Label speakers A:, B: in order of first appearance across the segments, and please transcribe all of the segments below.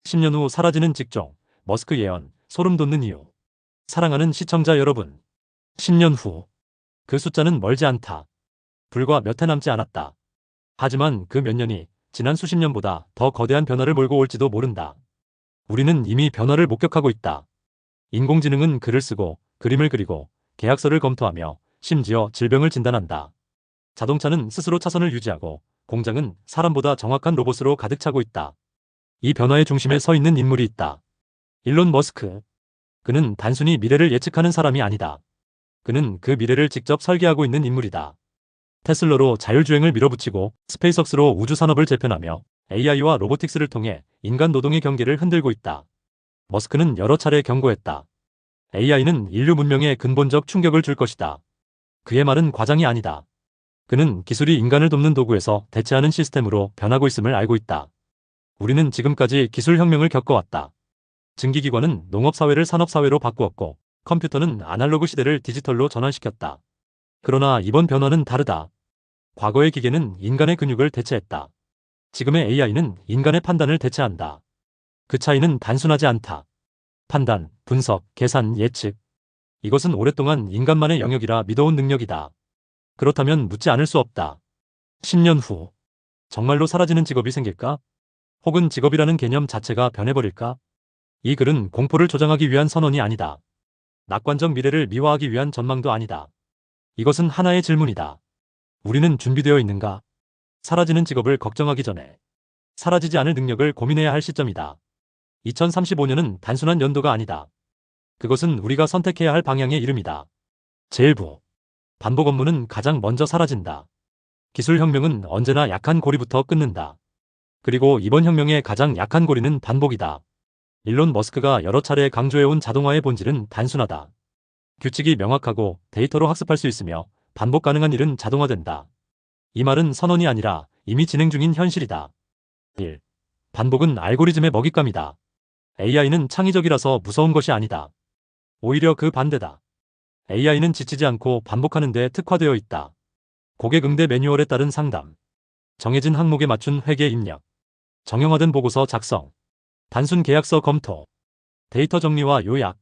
A: 10년 후 사라지는 직종, 머스크 예언, 소름 돋는 이유. 사랑하는 시청자 여러분, 10년 후 그 숫자는 멀지 않다. 불과 몇 해 남지 않았다. 하지만 그 몇 년이 지난 수십 년보다 더 거대한 변화를 몰고 올지도 모른다. 우리는 이미 변화를 목격하고 있다. 인공지능은 글을 쓰고 그림을 그리고 계약서를 검토하며 심지어 질병을 진단한다. 자동차는 스스로 차선을 유지하고 공장은 사람보다 정확한 로봇으로 가득 차고 있다. 이 변화의 중심에 서 있는 인물이 있다. 일론 머스크. 그는 단순히 미래를 예측하는 사람이 아니다. 그는 그 미래를 직접 설계하고 있는 인물이다. 테슬라로 자율주행을 밀어붙이고 스페이스X로 우주산업을 재편하며 AI와 로보틱스를 통해 인간 노동의 경계를 흔들고 있다. 머스크는 여러 차례 경고했다. AI는 인류 문명에 근본적 충격을 줄 것이다. 그의 말은 과장이 아니다. 그는 기술이 인간을 돕는 도구에서 대체하는 시스템으로 변하고 있음을 알고 있다. 우리는 지금까지 기술혁명을 겪어왔다. 증기기관은 농업사회를 산업사회로 바꾸었고 컴퓨터는 아날로그 시대를 디지털로 전환시켰다. 그러나 이번 변화는 다르다. 과거의 기계는 인간의 근육을 대체했다. 지금의 AI는 인간의 판단을 대체한다. 그 차이는 단순하지 않다. 판단, 분석, 계산, 예측. 이것은 오랫동안 인간만의 영역이라 믿어온 능력이다. 그렇다면 묻지 않을 수 없다. 10년 후 정말로 사라지는 직업이 생길까? 혹은 직업이라는 개념 자체가 변해버릴까? 이 글은 공포를 조장하기 위한 선언이 아니다. 낙관적 미래를 미화하기 위한 전망도 아니다. 이것은 하나의 질문이다. 우리는 준비되어 있는가? 사라지는 직업을 걱정하기 전에 사라지지 않을 능력을 고민해야 할 시점이다. 2035년은 단순한 연도가 아니다. 그것은 우리가 선택해야 할 방향의 이름이다. 제1부. 반복 업무는 가장 먼저 사라진다. 기술혁명은 언제나 약한 고리부터 끊는다. 그리고 이번 혁명의 가장 약한 고리는 반복이다. 일론 머스크가 여러 차례 강조해온 자동화의 본질은 단순하다. 규칙이 명확하고 데이터로 학습할 수 있으며 반복 가능한 일은 자동화된다. 이 말은 선언이 아니라 이미 진행 중인 현실이다. 1. 반복은 알고리즘의 먹잇감이다. AI는 창의적이라서 무서운 것이 아니다. 오히려 그 반대다. AI는 지치지 않고 반복하는 데 특화되어 있다. 고객 응대 매뉴얼에 따른 상담, 정해진 항목에 맞춘 회계 입력, 정형화된 보고서 작성, 단순 계약서 검토, 데이터 정리와 요약.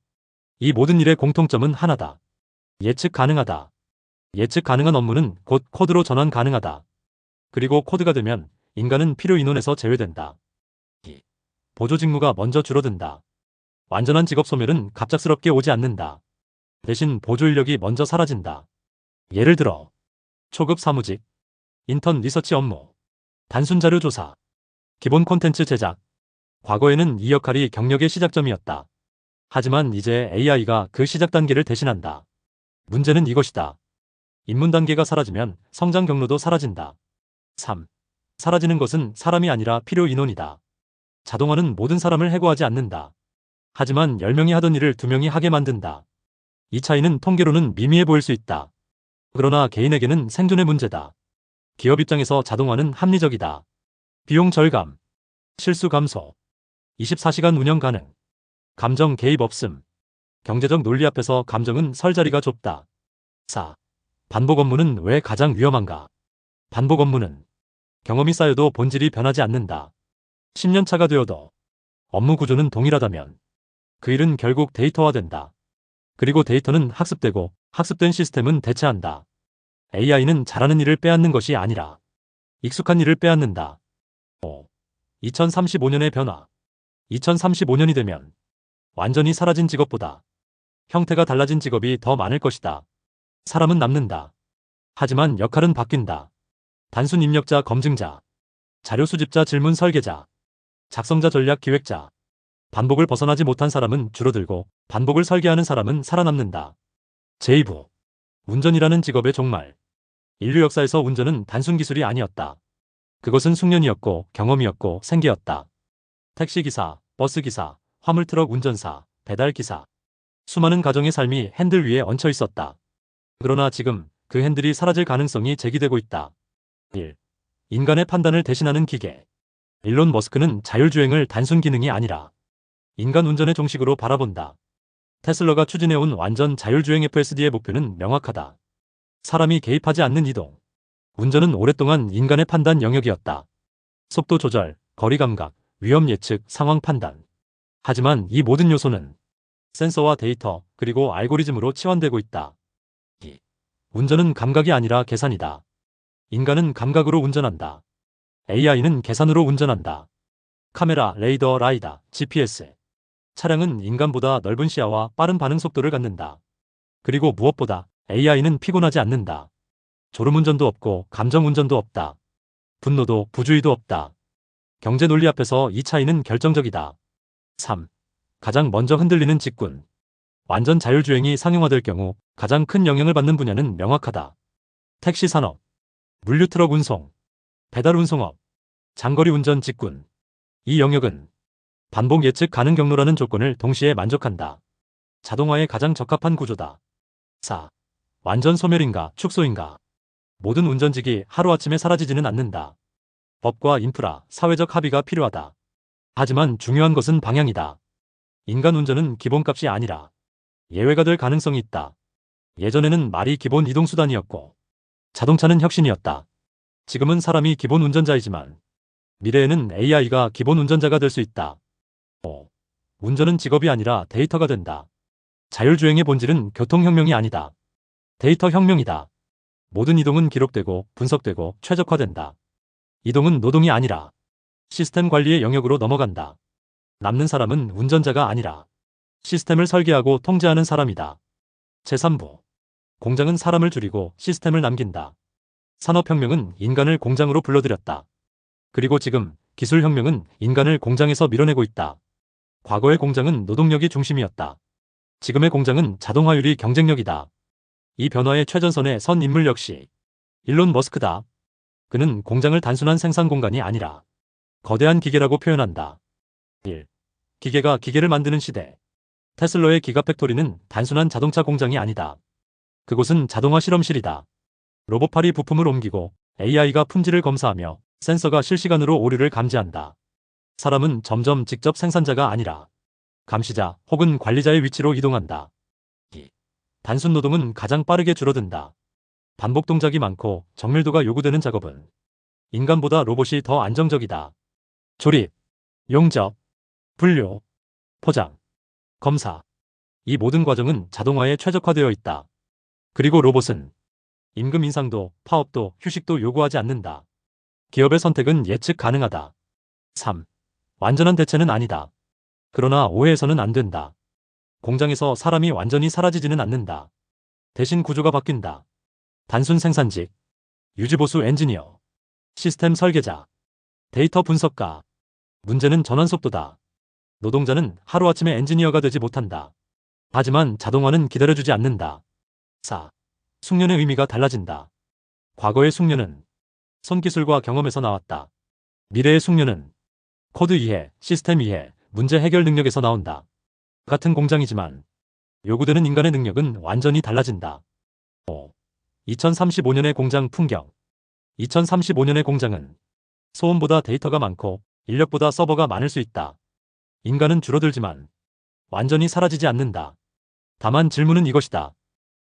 A: 이 모든 일의 공통점은 하나다. 예측 가능하다. 예측 가능한 업무는 곧 코드로 전환 가능하다. 그리고 코드가 되면 인간은 필요 인원에서 제외된다. 2. 보조 직무가 먼저 줄어든다. 완전한 직업 소멸은 갑작스럽게 오지 않는다. 대신 보조 인력이 먼저 사라진다. 예를 들어 초급 사무직, 인턴 리서치 업무, 단순 자료 조사, 기본 콘텐츠 제작. 과거에는 이 역할이 경력의 시작점이었다. 하지만 이제 AI가 그 시작 단계를 대신한다. 문제는 이것이다. 입문 단계가 사라지면 성장 경로도 사라진다. 3. 사라지는 것은 사람이 아니라 필요 인원이다. 자동화는 모든 사람을 해고하지 않는다. 하지만 10명이 하던 일을 2명이 하게 만든다. 이 차이는 통계로는 미미해 보일 수 있다. 그러나 개인에게는 생존의 문제다. 기업 입장에서 자동화는 합리적이다. 비용 절감, 실수 감소, 24시간 운영 가능, 감정 개입 없음. 경제적 논리 앞에서 감정은 설 자리가 좁다. 4. 반복 업무는 왜 가장 위험한가? 반복 업무는 경험이 쌓여도 본질이 변하지 않는다. 10년 차가 되어도 업무 구조는 동일하다면 그 일은 결국 데이터화된다. 그리고 데이터는 학습되고 학습된 시스템은 대체한다. AI는 잘하는 일을 빼앗는 것이 아니라 익숙한 일을 빼앗는다. 5. 2035년의 변화. 2035년이 되면 완전히 사라진 직업보다 형태가 달라진 직업이 더 많을 것이다. 사람은 남는다. 하지만 역할은 바뀐다. 단순 입력자 검증자, 자료 수집자 질문 설계자, 작성자 전략 기획자. 반복을 벗어나지 못한 사람은 줄어들고 반복을 설계하는 사람은 살아남는다. 제2부. 운전이라는 직업의 종말. 인류 역사에서 운전은 단순 기술이 아니었다. 그것은 숙련이었고 경험이었고 생계였다. 택시기사, 버스기사, 화물트럭 운전사, 배달기사. 수많은 가정의 삶이 핸들 위에 얹혀 있었다. 그러나 지금 그 핸들이 사라질 가능성이 제기되고 있다. 1. 인간의 판단을 대신하는 기계. 일론 머스크는 자율주행을 단순 기능이 아니라 인간 운전의 종식으로 바라본다. 테슬라가 추진해온 완전 자율주행 FSD의 목표는 명확하다. 사람이 개입하지 않는 이동. 운전은 오랫동안 인간의 판단 영역이었다. 속도 조절, 거리 감각, 위험 예측, 상황 판단. 하지만 이 모든 요소는 센서와 데이터, 그리고 알고리즘으로 치환되고 있다. 이 운전은 감각이 아니라 계산이다. 인간은 감각으로 운전한다. AI는 계산으로 운전한다. 카메라, 레이더, 라이다, GPS. 차량은 인간보다 넓은 시야와 빠른 반응 속도를 갖는다. 그리고 무엇보다 AI는 피곤하지 않는다. 졸음운전도 없고 감정운전도 없다. 분노도 부주의도 없다. 경제 논리 앞에서 이 차이는 결정적이다. 3. 가장 먼저 흔들리는 직군. 완전 자율주행이 상용화될 경우 가장 큰 영향을 받는 분야는 명확하다. 택시 산업, 물류트럭 운송, 배달 운송업, 장거리 운전 직군. 이 영역은 반복 예측 가능 경로라는 조건을 동시에 만족한다. 자동화에 가장 적합한 구조다. 4. 완전 소멸인가 축소인가. 모든 운전직이 하루아침에 사라지지는 않는다. 법과 인프라, 사회적 합의가 필요하다. 하지만 중요한 것은 방향이다. 인간 운전은 기본값이 아니라 예외가 될 가능성이 있다. 예전에는 말이 기본 이동수단이었고 자동차는 혁신이었다. 지금은 사람이 기본 운전자이지만 미래에는 AI가 기본 운전자가 될 수 있다. 5. 운전은 직업이 아니라 데이터가 된다. 자율주행의 본질은 교통혁명이 아니다. 데이터 혁명이다. 모든 이동은 기록되고 분석되고 최적화된다. 이동은 노동이 아니라 시스템 관리의 영역으로 넘어간다. 남는 사람은 운전자가 아니라 시스템을 설계하고 통제하는 사람이다. 제3부. 공장은 사람을 줄이고 시스템을 남긴다. 산업혁명은 인간을 공장으로 불러들였다. 그리고 지금 기술혁명은 인간을 공장에서 밀어내고 있다. 과거의 공장은 노동력이 중심이었다. 지금의 공장은 자동화율이 경쟁력이다. 이 변화의 최전선에 선 인물 역시 일론 머스크다. 그는 공장을 단순한 생산 공간이 아니라 거대한 기계라고 표현한다. 1. 기계가 기계를 만드는 시대. 테슬라의 기가팩토리는 단순한 자동차 공장이 아니다. 그곳은 자동화 실험실이다. 로봇팔이 부품을 옮기고 AI가 품질을 검사하며 센서가 실시간으로 오류를 감지한다. 사람은 점점 직접 생산자가 아니라 감시자 혹은 관리자의 위치로 이동한다. 2. 단순 노동은 가장 빠르게 줄어든다. 반복 동작이 많고 정밀도가 요구되는 작업은 인간보다 로봇이 더 안정적이다. 조립, 용접, 분류, 포장, 검사. 이 모든 과정은 자동화에 최적화되어 있다. 그리고 로봇은 임금 인상도 파업도 휴식도 요구하지 않는다. 기업의 선택은 예측 가능하다. 3. 완전한 대체는 아니다. 그러나 오해해서는 안 된다. 공장에서 사람이 완전히 사라지지는 않는다. 대신 구조가 바뀐다. 단순 생산직, 유지보수 엔지니어, 시스템 설계자, 데이터 분석가. 문제는 전환 속도다. 노동자는 하루아침에 엔지니어가 되지 못한다. 하지만 자동화는 기다려주지 않는다. 4. 숙련의 의미가 달라진다. 과거의 숙련은 손기술과 경험에서 나왔다. 미래의 숙련은 코드 이해, 시스템 이해, 문제 해결 능력에서 나온다. 같은 공장이지만 요구되는 인간의 능력은 완전히 달라진다. 5. 2035년의 공장 풍경. 2035년의 공장은 소음보다 데이터가 많고 인력보다 서버가 많을 수 있다. 인간은 줄어들지만 완전히 사라지지 않는다. 다만 질문은 이것이다.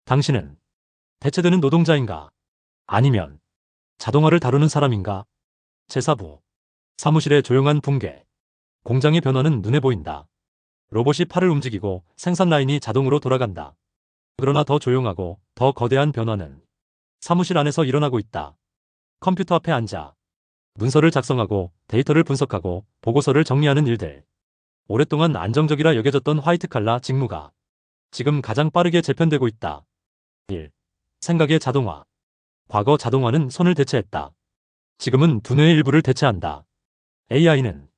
A: 당신은 대체되는 노동자인가? 아니면 자동화를 다루는 사람인가? 제4부. 사무실의 조용한 붕괴. 공장의 변화는 눈에 보인다. 로봇이 팔을 움직이고 생산 라인이 자동으로 돌아간다. 그러나 더 조용하고 더 거대한 변화는 사무실 안에서 일어나고 있다. 컴퓨터 앞에 앉아 문서를 작성하고 데이터를 분석하고 보고서를 정리하는 일들. 오랫동안 안정적이라 여겨졌던 화이트칼라 직무가 지금 가장 빠르게 재편되고 있다. 1. 생각의 자동화. 과거 자동화는 손을 대체했다. 지금은 두뇌의 일부를 대체한다. AI는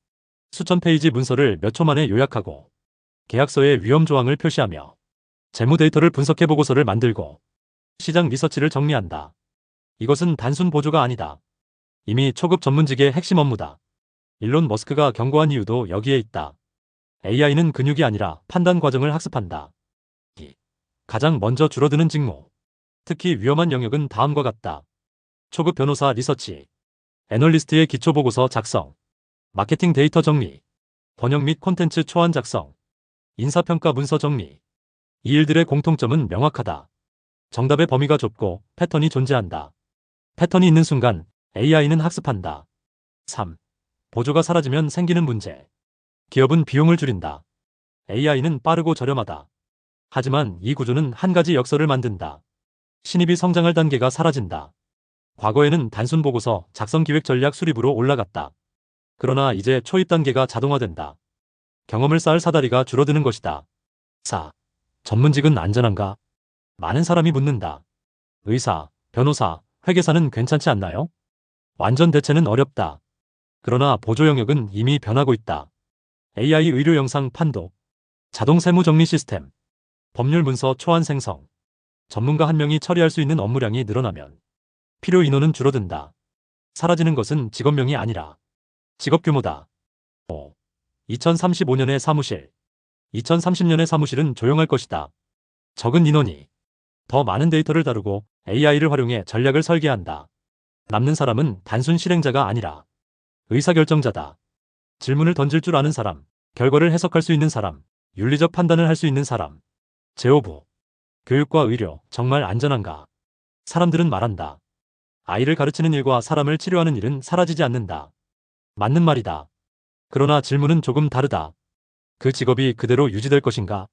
A: 수천 페이지 문서를 몇 초 만에 요약하고 계약서에 위험 조항을 표시하며 재무 데이터를 분석해 보고서를 만들고 시장 리서치를 정리한다. 이것은 단순 보조가 아니다. 이미 초급 전문직의 핵심 업무다. 일론 머스크가 경고한 이유도 여기에 있다. AI는 근육이 아니라 판단 과정을 학습한다. 2. 가장 먼저 줄어드는 직무. 특히 위험한 영역은 다음과 같다. 초급 변호사 리서치, 애널리스트의 기초보고서 작성, 마케팅 데이터 정리, 번역 및 콘텐츠 초안 작성, 인사평가 문서 정리. 이 일들의 공통점은 명확하다. 정답의 범위가 좁고 패턴이 존재한다. 패턴이 있는 순간 AI는 학습한다. 3. 보조가 사라지면 생기는 문제. 기업은 비용을 줄인다. AI는 빠르고 저렴하다. 하지만 이 구조는 한 가지 역설을 만든다. 신입이 성장할 단계가 사라진다. 과거에는 단순 보고서, 작성 기획 전략 수립으로 올라갔다. 그러나 이제 초입 단계가 자동화된다. 경험을 쌓을 사다리가 줄어드는 것이다. 4. 전문직은 안전한가? 많은 사람이 묻는다. 의사, 변호사, 회계사는 괜찮지 않나요? 완전 대체는 어렵다. 그러나 보조 영역은 이미 변하고 있다. AI 의료 영상 판독, 자동 세무 정리 시스템, 법률 문서 초안 생성. 전문가 한 명이 처리할 수 있는 업무량이 늘어나면 필요 인원은 줄어든다. 사라지는 것은 직업명이 아니라 직업 규모다. 5. 2035년의 사무실. 2030년의 사무실은 조용할 것이다. 적은 인원이 더 많은 데이터를 다루고 AI를 활용해 전략을 설계한다. 남는 사람은 단순 실행자가 아니라 의사결정자다. 질문을 던질 줄 아는 사람, 결과를 해석할 수 있는 사람, 윤리적 판단을 할 수 있는 사람. 제5부. 교육과 의료, 정말 안전한가? 사람들은 말한다. 아이를 가르치는 일과 사람을 치료하는 일은 사라지지 않는다. 맞는 말이다. 그러나 질문은 조금 다르다. 그 직업이 그대로 유지될 것인가?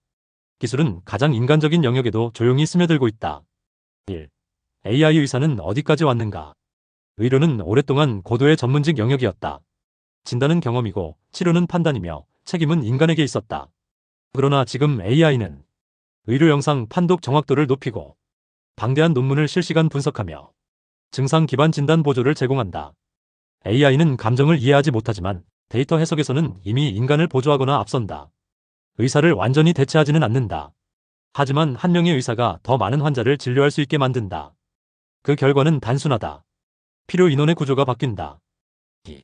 A: 기술은 가장 인간적인 영역에도 조용히 스며들고 있다. 1. AI 의사는 어디까지 왔는가? 의료는 오랫동안 고도의 전문직 영역이었다. 진단은 경험이고 치료는 판단이며 책임은 인간에게 있었다. 그러나 지금 AI는 의료 영상 판독 정확도를 높이고 방대한 논문을 실시간 분석하며 증상 기반 진단 보조를 제공한다. AI는 감정을 이해하지 못하지만 데이터 해석에서는 이미 인간을 보조하거나 앞선다. 의사를 완전히 대체하지는 않는다. 하지만 한 명의 의사가 더 많은 환자를 진료할 수 있게 만든다. 그 결과는 단순하다. 필요 인원의 구조가 바뀐다. 2.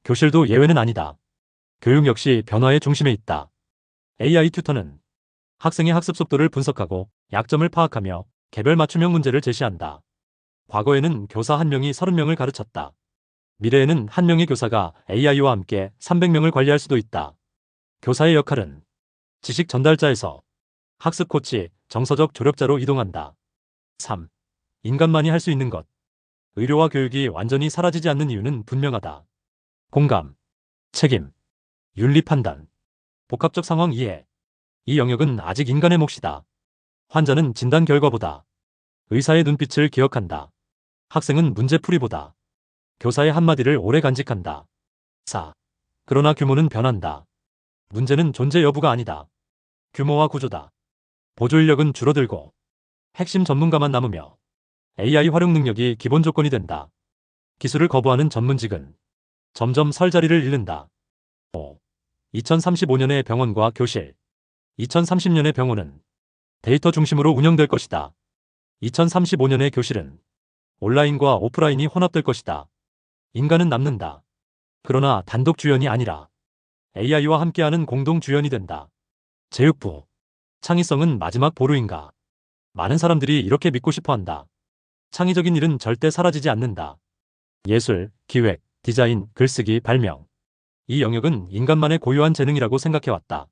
A: 교실도 예외는 아니다. 교육 역시 변화의 중심에 있다. AI 튜터는 학생의 학습 속도를 분석하고 약점을 파악하며 개별 맞춤형 문제를 제시한다. 과거에는 교사 한 명이 30명을 가르쳤다. 미래에는 한 명의 교사가 AI와 함께 300명을 관리할 수도 있다. 교사의 역할은 지식 전달자에서 학습 코치, 정서적 조력자로 이동한다. 3. 인간만이 할 수 있는 것. 의료와 교육이 완전히 사라지지 않는 이유는 분명하다. 공감, 책임, 윤리 판단, 복합적 상황 이해. 이 영역은 아직 인간의 몫이다. 환자는 진단 결과보다 의사의 눈빛을 기억한다. 학생은 문제풀이보다 교사의 한마디를 오래 간직한다. 4. 그러나 규모는 변한다. 문제는 존재 여부가 아니다. 규모와 구조다. 보조 인력은 줄어들고 핵심 전문가만 남으며 AI 활용 능력이 기본 조건이 된다. 기술을 거부하는 전문직은 점점 설 자리를 잃는다. 5. 2035년의 병원과 교실. 2030년의 병원은 데이터 중심으로 운영될 것이다. 2035년의 교실은 온라인과 오프라인이 혼합될 것이다. 인간은 남는다. 그러나 단독 주연이 아니라 AI와 함께하는 공동 주연이 된다. 제6부. 창의성은 마지막 보루인가? 많은 사람들이 이렇게 믿고 싶어 한다. 창의적인 일은 절대 사라지지 않는다. 예술, 기획, 디자인, 글쓰기, 발명. 이 영역은 인간만의 고유한 재능이라고 생각해왔다.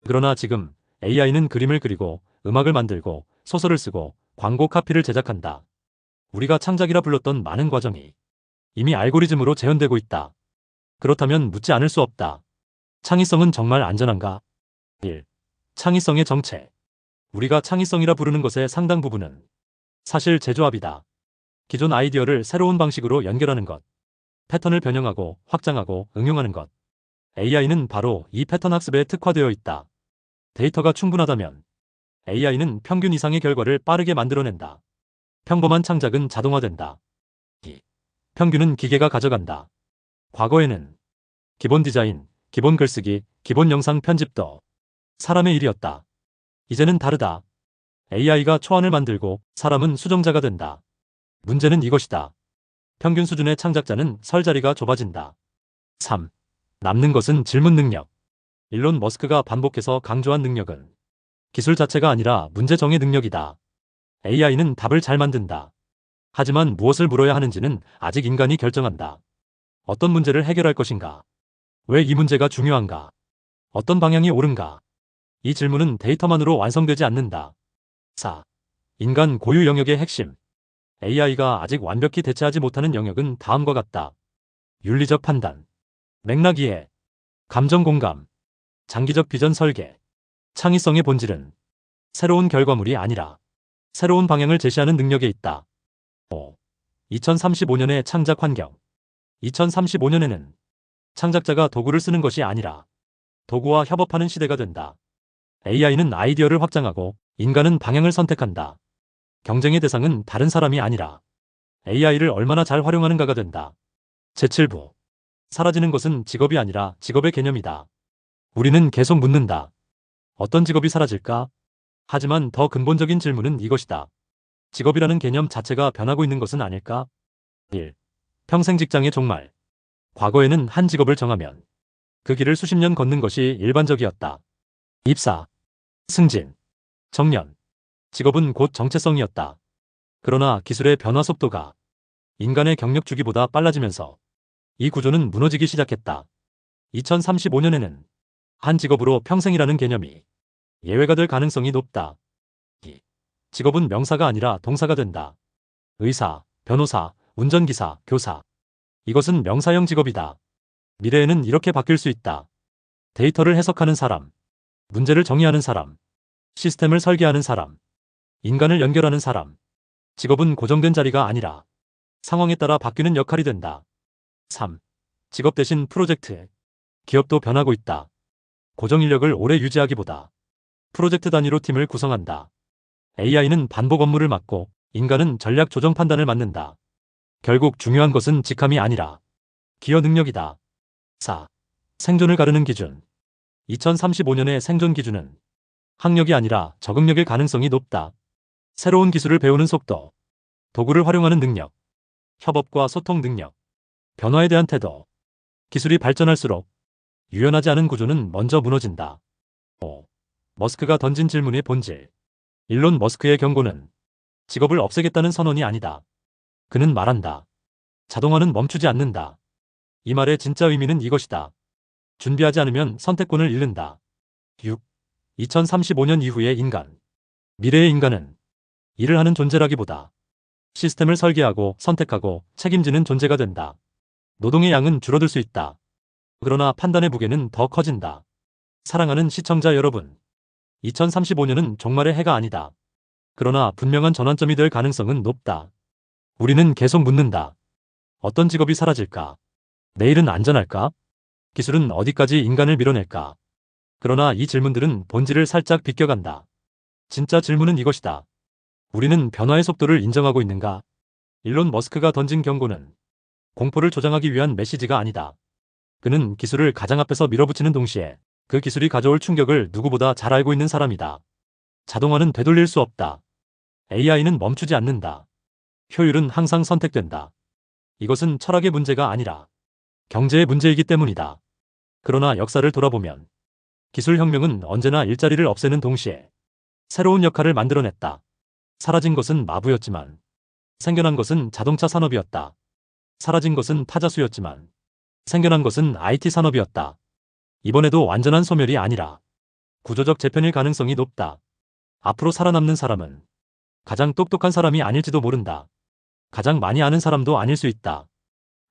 A: 그러나 지금 AI는 그림을 그리고 음악을 만들고 소설을 쓰고 광고 카피를 제작한다. 우리가 창작이라 불렀던 많은 과정이 이미 알고리즘으로 재현되고 있다. 그렇다면 묻지 않을 수 없다. 창의성은 정말 안전한가? 1. 창의성의 정체. 우리가 창의성이라 부르는 것의 상당 부분은 사실 재조합이다. 기존 아이디어를 새로운 방식으로 연결하는 것. 패턴을 변형하고 확장하고 응용하는 것. AI는 바로 이 패턴 학습에 특화되어 있다. 데이터가 충분하다면 AI는 평균 이상의 결과를 빠르게 만들어낸다. 평범한 창작은 자동화된다. 2. 평균은 기계가 가져간다. 과거에는 기본 디자인, 기본 글쓰기, 기본 영상 편집도 사람의 일이었다. 이제는 다르다. AI가 초안을 만들고 사람은 수정자가 된다. 문제는 이것이다. 평균 수준의 창작자는 설 자리가 좁아진다. 3. 남는 것은 질문 능력. 일론 머스크가 반복해서 강조한 능력은 기술 자체가 아니라 문제 정의 능력이다. AI는 답을 잘 만든다. 하지만 무엇을 물어야 하는지는 아직 인간이 결정한다. 어떤 문제를 해결할 것인가? 왜 이 문제가 중요한가? 어떤 방향이 옳은가? 이 질문은 데이터만으로 완성되지 않는다. 4. 인간 고유 영역의 핵심. AI가 아직 완벽히 대체하지 못하는 영역은 다음과 같다. 윤리적 판단, 맥락 이해, 감정 공감, 장기적 비전 설계. 창의성의 본질은 새로운 결과물이 아니라 새로운 방향을 제시하는 능력에 있다. 5. 2035년의 창작 환경. 2035년에는 창작자가 도구를 쓰는 것이 아니라 도구와 협업하는 시대가 된다. AI는 아이디어를 확장하고 인간은 방향을 선택한다. 경쟁의 대상은 다른 사람이 아니라 AI를 얼마나 잘 활용하는가가 된다. 제7부. 사라지는 것은 직업이 아니라 직업의 개념이다. 우리는 계속 묻는다. 어떤 직업이 사라질까? 하지만 더 근본적인 질문은 이것이다. 직업이라는 개념 자체가 변하고 있는 것은 아닐까? 1. 평생 직장의 종말. 과거에는 한 직업을 정하면 그 길을 수십 년 걷는 것이 일반적이었다. 입사, 승진, 정년. 직업은 곧 정체성이었다. 그러나 기술의 변화 속도가 인간의 경력 주기보다 빨라지면서 이 구조는 무너지기 시작했다. 2035년에는 한 직업으로 평생이라는 개념이 예외가 될 가능성이 높다. 2. 직업은 명사가 아니라 동사가 된다. 의사, 변호사, 운전기사, 교사. 이것은 명사형 직업이다. 미래에는 이렇게 바뀔 수 있다. 데이터를 해석하는 사람, 문제를 정의하는 사람, 시스템을 설계하는 사람, 인간을 연결하는 사람. 직업은 고정된 자리가 아니라 상황에 따라 바뀌는 역할이 된다. 3. 직업 대신 프로젝트. 기업도 변하고 있다. 고정 인력을 오래 유지하기보다 프로젝트 단위로 팀을 구성한다. AI는 반복 업무를 맡고 인간은 전략 조정 판단을 맡는다. 결국 중요한 것은 직함이 아니라 기여 능력이다. 4. 생존을 가르는 기준. 2035년의 생존 기준은 학력이 아니라 적응력일 가능성이 높다. 새로운 기술을 배우는 속도, 도구를 활용하는 능력, 협업과 소통 능력, 변화에 대한 태도. 기술이 발전할수록 유연하지 않은 구조는 먼저 무너진다. 5. 머스크가 던진 질문의 본질. 일론 머스크의 경고는 직업을 없애겠다는 선언이 아니다. 그는 말한다. 자동화는 멈추지 않는다. 이 말의 진짜 의미는 이것이다. 준비하지 않으면 선택권을 잃는다. 6. 2035년 이후의 인간. 미래의 인간은 일을 하는 존재라기보다 시스템을 설계하고 선택하고 책임지는 존재가 된다. 노동의 양은 줄어들 수 있다. 그러나 판단의 무게는 더 커진다. 사랑하는 시청자 여러분, 2035년은 종말의 해가 아니다. 그러나 분명한 전환점이 될 가능성은 높다. 우리는 계속 묻는다. 어떤 직업이 사라질까? 내일은 안전할까? 기술은 어디까지 인간을 밀어낼까? 그러나 이 질문들은 본질을 살짝 비껴간다. 진짜 질문은 이것이다. 우리는 변화의 속도를 인정하고 있는가? 일론 머스크가 던진 경고는 공포를 조장하기 위한 메시지가 아니다. 그는 기술을 가장 앞에서 밀어붙이는 동시에 그 기술이 가져올 충격을 누구보다 잘 알고 있는 사람이다. 자동화는 되돌릴 수 없다. AI는 멈추지 않는다. 효율은 항상 선택된다. 이것은 철학의 문제가 아니라 경제의 문제이기 때문이다. 그러나 역사를 돌아보면 기술혁명은 언제나 일자리를 없애는 동시에 새로운 역할을 만들어냈다. 사라진 것은 마부였지만 생겨난 것은 자동차 산업이었다. 사라진 것은 타자수였지만 생겨난 것은 IT 산업이었다. 이번에도 완전한 소멸이 아니라 구조적 재편일 가능성이 높다. 앞으로 살아남는 사람은 가장 똑똑한 사람이 아닐지도 모른다. 가장 많이 아는 사람도 아닐 수 있다.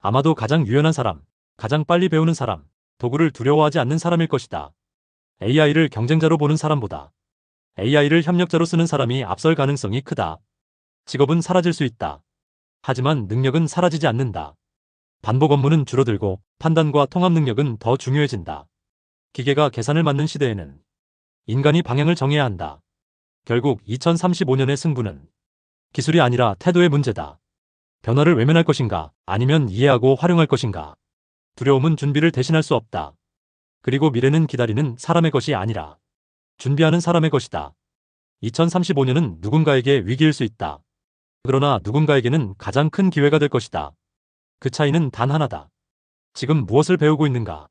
A: 아마도 가장 유연한 사람, 가장 빨리 배우는 사람, 도구를 두려워하지 않는 사람일 것이다. AI를 경쟁자로 보는 사람보다 AI를 협력자로 쓰는 사람이 앞설 가능성이 크다. 직업은 사라질 수 있다. 하지만 능력은 사라지지 않는다. 반복 업무는 줄어들고 판단과 통합 능력은 더 중요해진다. 기계가 계산을 맡는 시대에는 인간이 방향을 정해야 한다. 결국 2035년의 승부는 기술이 아니라 태도의 문제다. 변화를 외면할 것인가, 아니면 이해하고 활용할 것인가. 두려움은 준비를 대신할 수 없다. 그리고 미래는 기다리는 사람의 것이 아니라 준비하는 사람의 것이다. 2035년은 누군가에게 위기일 수 있다. 그러나 누군가에게는 가장 큰 기회가 될 것이다. 그 차이는 단 하나다. 지금 무엇을 배우고 있는가?